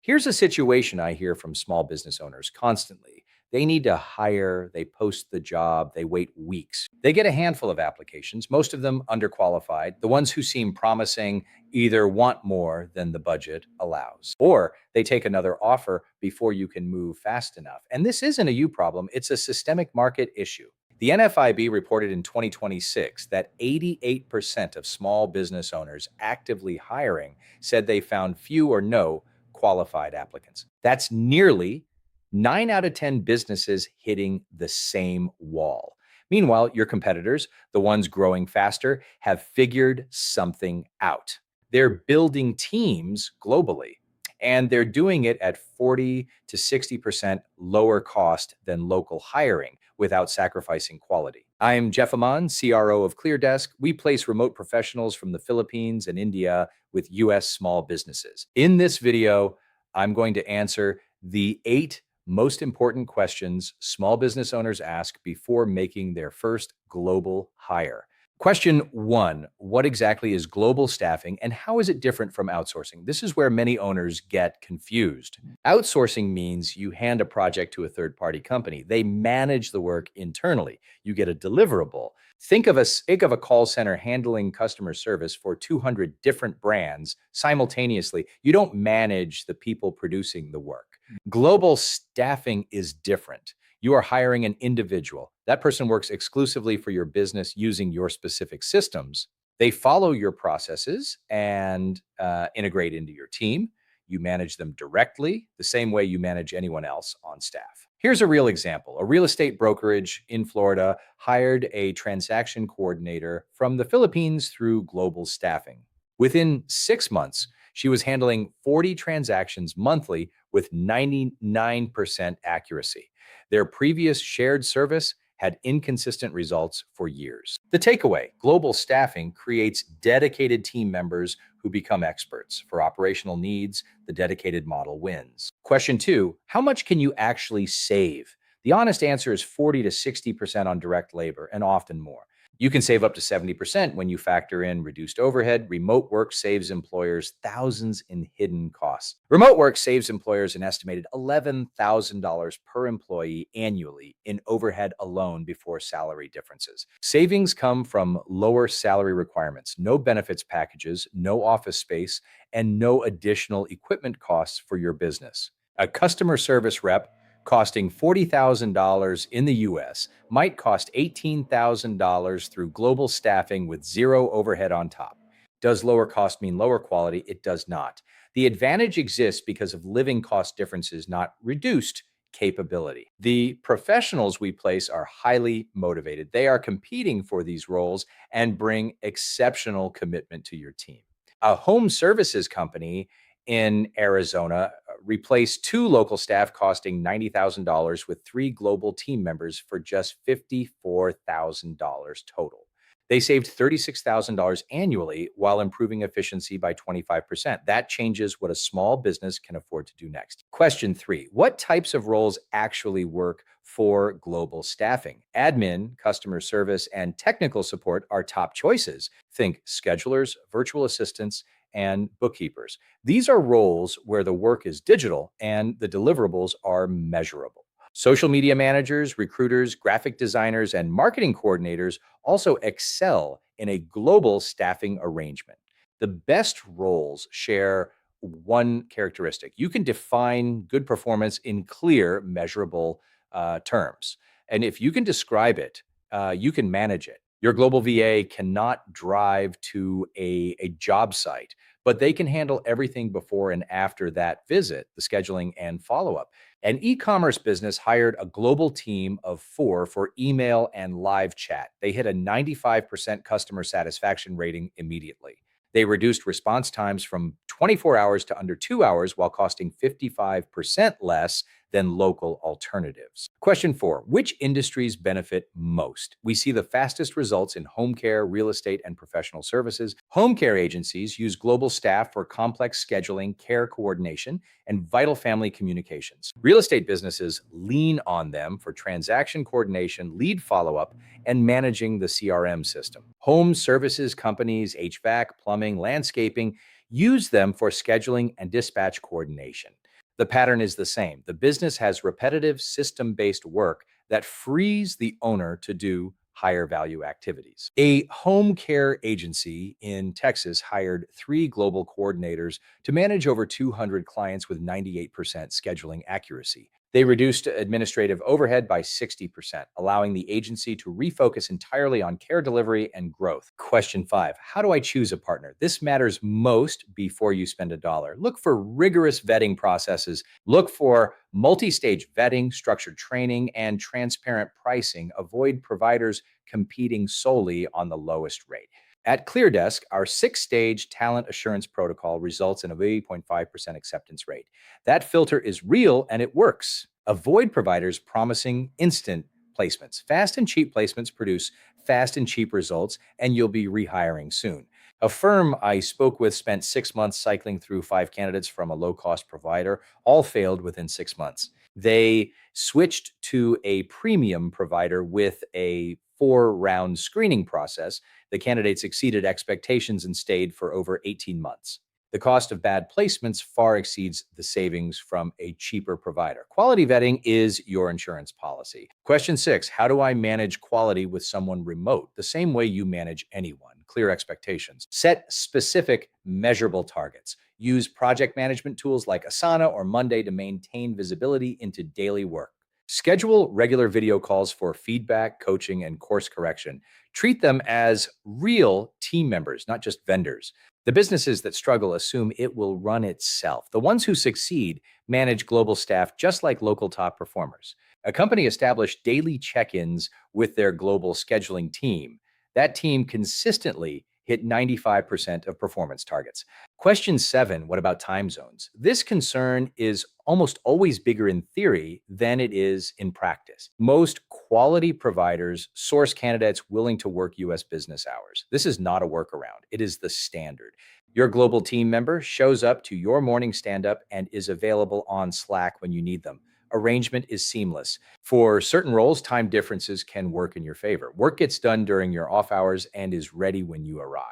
Here's a situation I hear from small business owners constantly. They need to hire, they post the job, they wait weeks. They get a handful of applications, most of them underqualified. The ones who seem promising either want more than the budget allows, or they take another offer before you can move fast enough. And this isn't a you problem, it's a systemic market issue. The NFIB reported in 2026 that 88% of small business owners actively hiring said they found few or no qualified applicants. That's nearly 9 out of 10 businesses hitting the same wall. Meanwhile, your competitors, the ones growing faster, have figured something out. They're building teams globally, and they're doing it at 40 to 60% lower cost than local hiring without sacrificing quality. I'm Jeff Aman, CRO of ClearDesk. We place remote professionals from the Philippines and India with US small businesses. In this video, I'm going to answer the 8 most important questions small business owners ask before making their first global hire. Question 1, what exactly is global staffing and how is it different from outsourcing? This is where many owners get confused. Outsourcing means you hand a project to a third-party company. They manage the work internally. You get a deliverable. Think of a call center handling customer service for 200 different brands simultaneously. You don't manage the people producing the work. Global staffing is different. You are hiring an individual. That person works exclusively for your business using your specific systems. They follow your processes and integrate into your team. You manage them directly, the same way you manage anyone else on staff. Here's a real example. A real estate brokerage in Florida hired a transaction coordinator from the Philippines through global staffing. Within 6 months, she was handling 40 transactions monthly with 99% accuracy. Their previous shared service had inconsistent results for years. The takeaway, global staffing creates dedicated team members who become experts. For operational needs, the dedicated model wins. Question 2, how much can you actually save? The honest answer is 40 to 60% on direct labor and often more. You can save up to 70% when you factor in reduced overhead. Remote work saves employers thousands in hidden costs. Remote work saves employers an estimated $11,000 per employee annually in overhead alone before salary differences. Savings come from lower salary requirements, no benefits packages, no office space, and no additional equipment costs for your business. A customer service rep costing $40,000 in the US might cost $18,000 through global staffing with zero overhead on top. Does lower cost mean lower quality? It does not. The advantage exists because of living cost differences, not reduced capability. The professionals we place are highly motivated. They are competing for these roles and bring exceptional commitment to your team. A home services company in Arizona replaced 2 local staff costing $90,000 with 3 global team members for just $54,000 total. They saved $36,000 annually while improving efficiency by 25%. That changes what a small business can afford to do next. Question 3, what types of roles actually work for global staffing? Admin, customer service, and technical support are top choices. Think schedulers, virtual assistants, and bookkeepers. These are roles where the work is digital and the deliverables are measurable. Social media managers, recruiters, graphic designers, and marketing coordinators also excel in a global staffing arrangement. The best roles share one characteristic. You can define good performance in clear, measurable terms. And if you can describe it, you can manage it. Your global VA cannot drive to a job site, but they can handle everything before and after that visit, the scheduling and follow-up. An e-commerce business hired a global team of 4 for email and live chat. They hit a 95% customer satisfaction rating immediately. They reduced response times from 24 hours to under 2 hours while costing 55% less than local alternatives. Question 4, which industries benefit most? We see the fastest results in home care, real estate, and professional services. Home care agencies use global staff for complex scheduling, care coordination, and vital family communications. Real estate businesses lean on them for transaction coordination, lead follow-up, and managing the CRM system. Home services companies, HVAC, plumbing, landscaping, use them for scheduling and dispatch coordination. The pattern is the same. The business has repetitive system-based work that frees the owner to do higher value activities. A home care agency in Texas hired 3 global coordinators to manage over 200 clients with 98% scheduling accuracy. They reduced administrative overhead by 60%, allowing the agency to refocus entirely on care delivery and growth. Question 5. How do I choose a partner? This matters most before you spend a dollar. Look for rigorous vetting processes. Look for multi-stage vetting, structured training, and transparent pricing. Avoid providers competing solely on the lowest rate. At ClearDesk, our 6-stage talent assurance protocol results in a 80.5% acceptance rate. That filter is real and it works. Avoid providers promising instant placements. Fast and cheap placements produce fast and cheap results, and you'll be rehiring soon. A firm I spoke with spent 6 months cycling through 5 candidates from a low-cost provider. All failed within 6 months. They switched to a premium provider with a 4-round screening process. The candidates exceeded expectations and stayed for over 18 months. The cost of bad placements far exceeds the savings from a cheaper provider. Quality vetting is your insurance policy. Question 6, how do I manage quality with someone remote? The same way you manage anyone. Clear expectations. Set specific, measurable targets. Use project management tools like Asana or Monday to maintain visibility into daily work. Schedule regular video calls for feedback, coaching, and course correction. Treat them as real team members, not just vendors. The businesses that struggle assume it will run itself. The ones who succeed manage global staff just like local top performers. A company established daily check-ins with their global scheduling team. That team consistently hit 95% of performance targets. Question 7, what about time zones? This concern is almost always bigger in theory than it is in practice. Most quality providers source candidates willing to work US business hours. This is not a workaround, it is the standard. Your global team member shows up to your morning stand-up and is available on Slack when you need them. Arrangement is seamless. For certain roles, time differences can work in your favor. Work gets done during your off hours and is ready when you arrive.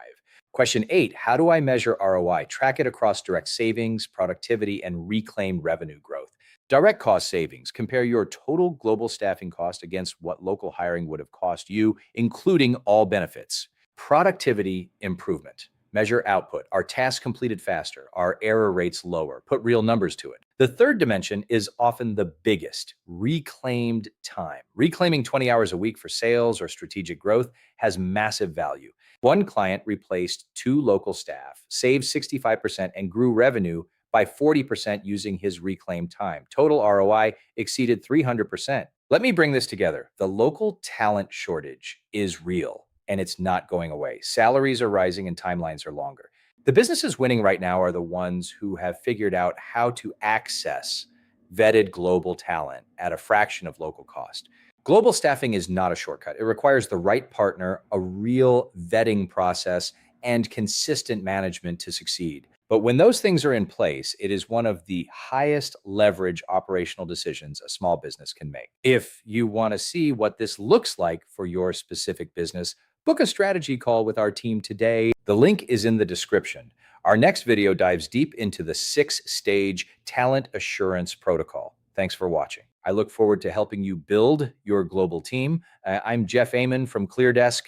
Question 8, how do I measure ROI? Track it across direct savings, productivity, and reclaimed revenue growth. Direct cost savings. Compare your total global staffing cost against what local hiring would have cost you, including all benefits. Productivity improvement. Measure output. Are tasks completed faster? Are error rates lower? Put real numbers to it. The third dimension is often the biggest, reclaimed time. Reclaiming 20 hours a week for sales or strategic growth has massive value. One client replaced 2 local staff, saved 65%, and grew revenue by 40% using his reclaimed time. Total ROI exceeded 300%. Let me bring this together. The local talent shortage is real, and it's not going away. Salaries are rising and timelines are longer. The businesses winning right now are the ones who have figured out how to access vetted global talent at a fraction of local cost. Global staffing is not a shortcut. It requires the right partner, a real vetting process, and consistent management to succeed. But when those things are in place, it is one of the highest leverage operational decisions a small business can make. If you want to see what this looks like for your specific business, book a strategy call with our team today. The link is in the description. Our next video dives deep into the 6-stage talent assurance protocol. Thanks for watching. I look forward to helping you build your global team. I'm Jeff Amon from ClearDesk.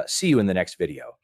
See you in the next video.